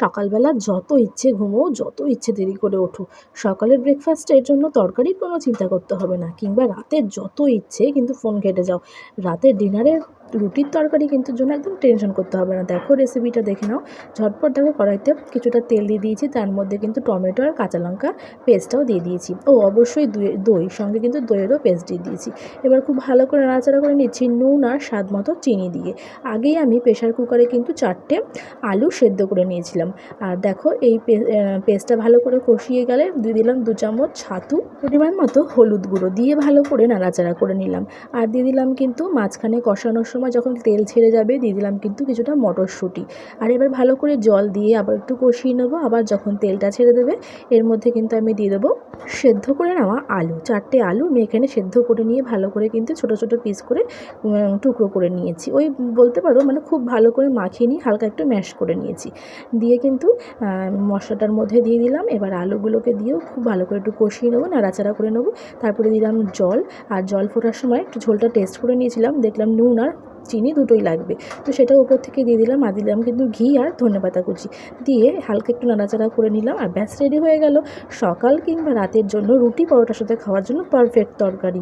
সকালবেলা যত ইচ্ছে ঘুমো, যত ইচ্ছে দেরি করে ওঠো, সকালের ব্রেকফাস্টের জন্য তরকারির কোনো চিন্তা করতে হবে না, কিংবা রাতের যত ইচ্ছে কিন্তু ফোন ঘেঁটে যাও, রাতের ডিনারের রুটির তরকারি কিন্তু জন্য একদম টেনশন করতে হবে না। দেখো রেসিপিটা দেখে নাও। ঝটপট দেখো, কড়াইতে কিছুটা তেল দিয়ে দিয়েছি, তার মধ্যে কিন্তু টমেটো আর কাঁচা লঙ্কা পেস্টটাও দিয়ে দিয়েছি। ও অবশ্যই দই সঙ্গে কিন্তু দইয়েরও পেস্ট দিয়ে দিয়েছি। এবার খুব ভালো করে নাড়াচাড়া করে নিচ্ছি নুন আর স্বাদ মতো চিনি দিয়ে। আগেই আমি প্রেশার কুকারে কিন্তু 4টে আলু সেদ্ধ করে নিয়েছিলাম। আর দেখো এই পেস্টটা ভালো করে কষিয়ে গেলে দিয়ে দিলাম 2 চামচ ছাতু, পরিমাণ মতো হলুদ গুঁড়ো দিয়ে ভালো করে নাড়াচাড়া করে নিলাম। আর দিয়ে দিলাম কিন্তু মাঝখানে কষানোর সময় যখন তেল ছেড়ে যাবে দিয়ে দিলাম কিন্তু কিছুটা মটরশুঁটি। আর এবার ভালো করে জল দিয়ে আবার একটু কষিয়ে নেবো। আবার যখন তেলটা ছেড়ে দেবে এর মধ্যে কিন্তু আমি দিয়ে দেবো সেদ্ধ করে নেওয়া আলু। 4টে আলু আমি এখানে সেদ্ধ করে নিয়ে ভালো করে কিন্তু ছোটো ছোটো পিস করে টুকরো করে নিয়েছি। ওই বলতে পারো মানে খুব ভালো করে মাখিয়ে নিয়ে হালকা একটু ম্যাশ করে নিয়েছি। দিয়ে কিন্তু মশলাটার মধ্যে দিয়ে দিলাম। এবার আলুগুলোকে দিয়েও খুব ভালো করে একটু কষিয়ে নেবো, নাড়াচাড়া করে নেবো। তারপরে দিলাম জল। আর জল ফোটার সময় একটু ঝোলটা টেস্ট করে নিয়েছিলাম, দেখলাম নুন আর চিনি দুটোই লাগবে, তো সেটা উপর থেকে দিয়ে দিলাম। আর দিলাম কিন্তু ঘি আর ধনেপাতা কুচি দিয়ে হালকা একটু নাড়াচাড়া করে নিলাম। আর ব্যাস রেডি হয়ে গেল সকাল কিংবা রাতের জন্য রুটি পরোটার সাথে খাওয়ার জন্য পারফেক্ট তরকারি।